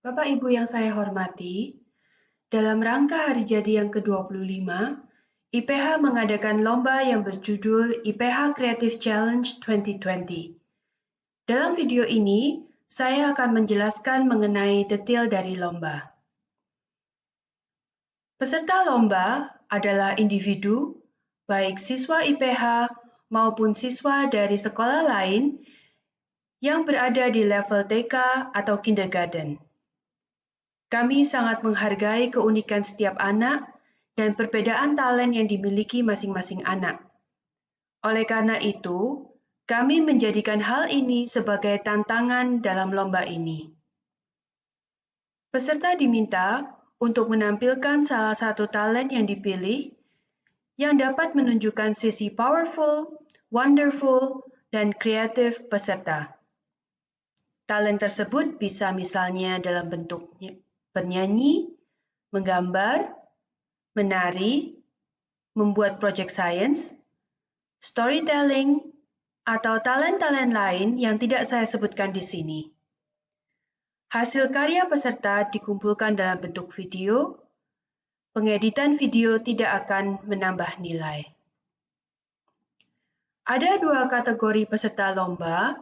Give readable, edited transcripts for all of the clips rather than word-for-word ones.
Bapak Ibu yang saya hormati, dalam rangka hari jadi yang ke-25, IPH mengadakan lomba yang berjudul IPH Creative Challenge 2020. Dalam video ini, saya akan menjelaskan mengenai detail dari lomba. Peserta lomba adalah individu, baik siswa IPH maupun siswa dari sekolah lain yang berada di level TK atau kindergarten. Kami sangat menghargai keunikan setiap anak dan perbedaan talent yang dimiliki masing-masing anak. Oleh karena itu, kami menjadikan hal ini sebagai tantangan dalam lomba ini. Peserta diminta untuk menampilkan salah satu talent yang dipilih yang dapat menunjukkan sisi powerful, wonderful, dan kreatif peserta. Talent tersebut bisa misalnya dalam bentuk bernyanyi, menggambar, menari, membuat project science, storytelling, atau talent-talent lain yang tidak saya sebutkan di sini. Hasil karya peserta dikumpulkan dalam bentuk video. Pengeditan video tidak akan menambah nilai. Ada dua kategori peserta lomba,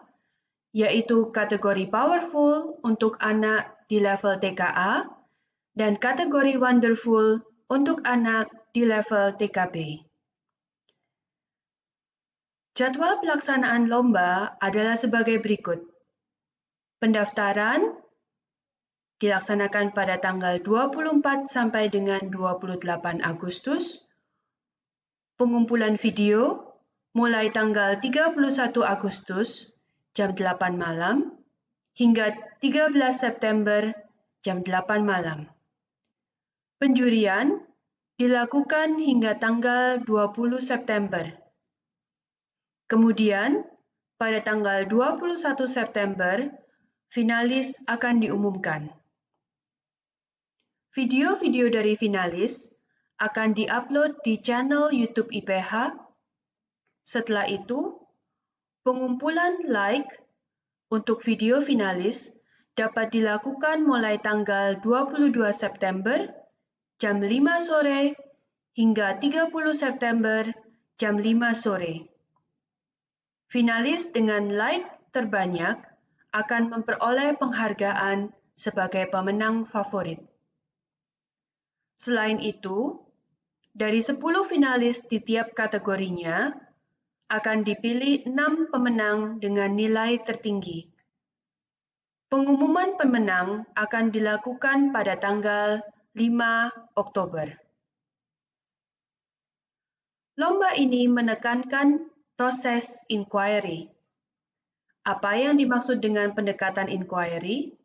yaitu kategori powerful untuk anak di level TKA dan kategori wonderful untuk anak di level TKB. Jadwal pelaksanaan lomba adalah sebagai berikut. Pendaftaran dilaksanakan pada tanggal 24 sampai dengan 28 Agustus. Pengumpulan video mulai tanggal 31 Agustus jam 8 malam hingga 13 September jam 8 malam. Penjurian dilakukan hingga tanggal 20 September. Kemudian, pada tanggal 21 September, finalis akan diumumkan. Video-video dari finalis akan diupload di channel YouTube IPH. Setelah itu, pengumpulan like untuk video finalis dapat dilakukan mulai tanggal 22 September jam 5 sore hingga 30 September jam 5 sore. Finalis dengan like terbanyak akan memperoleh penghargaan sebagai pemenang favorit. Selain itu, dari 10 finalis di tiap kategorinya, akan dipilih 6 pemenang dengan nilai tertinggi. Pengumuman pemenang akan dilakukan pada tanggal 5 Oktober. Lomba ini menekankan proses inquiry. Apa yang dimaksud dengan pendekatan inquiry?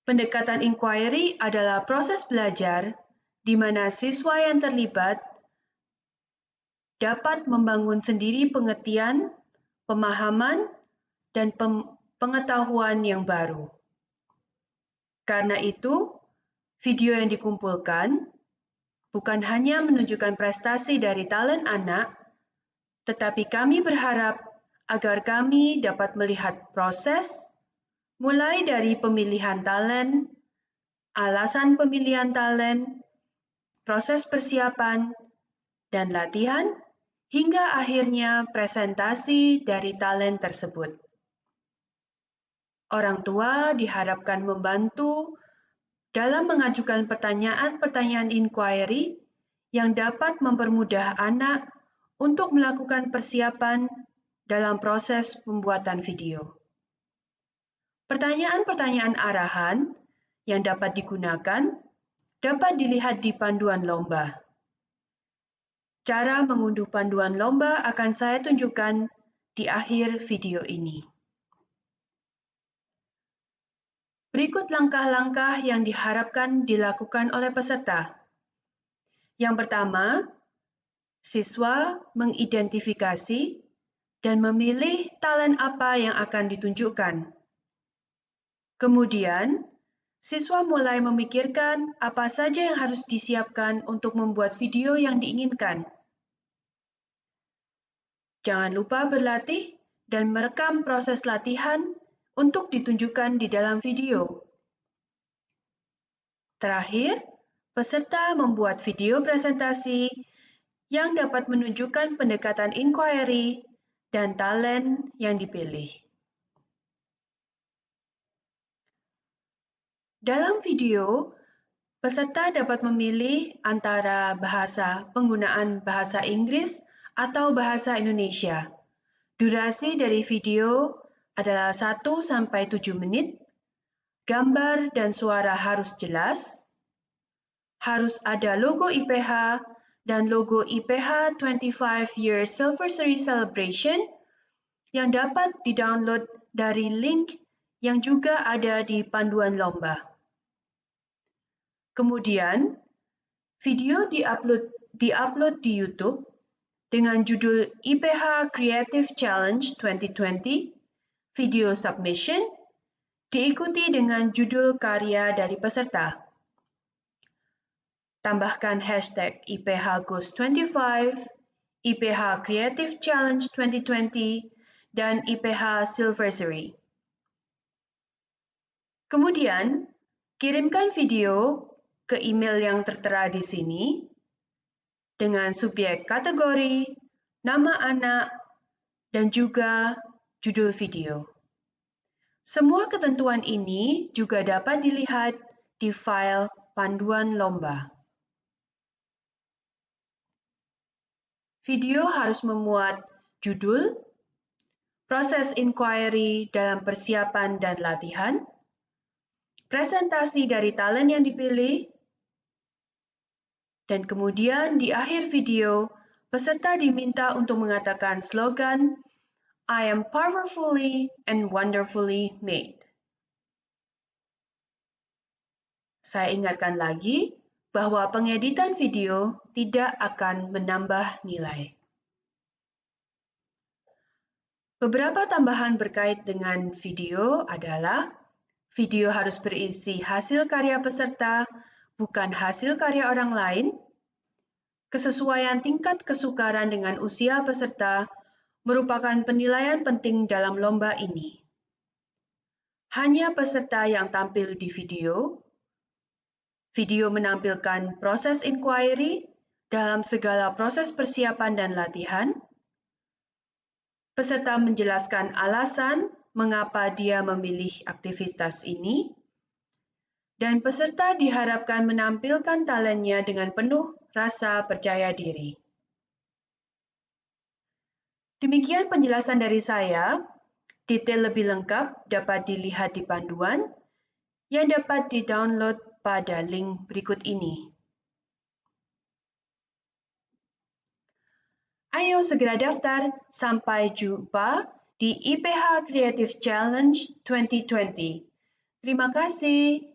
Pendekatan inquiry adalah proses belajar di mana siswa yang terlibat dapat membangun sendiri pengertian, pemahaman, dan pengetahuan yang baru. Karena itu, video yang dikumpulkan bukan hanya menunjukkan prestasi dari talent anak, tetapi kami berharap agar kami dapat melihat proses mulai dari pemilihan talent, alasan pemilihan talent, proses persiapan, dan latihan, hingga akhirnya presentasi dari talent tersebut. Orang tua diharapkan membantu dalam mengajukan pertanyaan-pertanyaan inquiry yang dapat mempermudah anak untuk melakukan persiapan dalam proses pembuatan video. Pertanyaan-pertanyaan arahan yang dapat digunakan dapat dilihat di panduan lomba. Cara mengunduh panduan lomba akan saya tunjukkan di akhir video ini. Berikut langkah-langkah yang diharapkan dilakukan oleh peserta. Yang pertama, siswa mengidentifikasi dan memilih talent apa yang akan ditunjukkan. Kemudian, siswa mulai memikirkan apa saja yang harus disiapkan untuk membuat video yang diinginkan. Jangan lupa berlatih dan merekam proses latihan untuk ditunjukkan di dalam video. Terakhir, peserta membuat video presentasi yang dapat menunjukkan pendekatan inquiry dan talent yang dipilih. Dalam video, peserta dapat memilih antara penggunaan bahasa Inggris atau bahasa Indonesia. Durasi dari video adalah 1-7 menit. Gambar dan suara harus jelas. Harus ada logo IPH dan logo IPH 25 Year Silversary Celebration yang dapat di-download dari link yang juga ada di panduan lomba. Kemudian, video di-upload di YouTube dengan judul IPH Creative Challenge 2020, video submission, diikuti dengan judul karya dari peserta. Tambahkan hashtag IPH Goes 25, IPH Creative Challenge 2020, dan IPH Silversary. Kemudian, kirimkan video ke email yang tertera di sini dengan subjek kategori, nama anak, dan juga judul video. Semua ketentuan ini juga dapat dilihat di file panduan lomba. Video harus memuat judul, proses inquiry dalam persiapan dan latihan, presentasi dari talent yang dipilih, dan kemudian di akhir video, peserta diminta untuk mengatakan slogan I am powerfully and wonderfully made. Saya ingatkan lagi bahwa pengeditan video tidak akan menambah nilai. Beberapa tambahan berkait dengan video adalah video harus berisi hasil karya peserta, bukan hasil karya orang lain. Kesesuaian tingkat kesukaran dengan usia peserta merupakan penilaian penting dalam lomba ini. Hanya peserta yang tampil di video menampilkan proses inquiry dalam segala proses persiapan dan latihan. Peserta menjelaskan alasan mengapa dia memilih aktivitas ini, dan peserta diharapkan menampilkan talentnya dengan penuh rasa percaya diri. Demikian penjelasan dari saya. Detail lebih lengkap dapat dilihat di panduan yang dapat di-download pada link berikut ini. Ayo segera daftar, sampai jumpa di IPH Creative Challenge 2020. Terima kasih.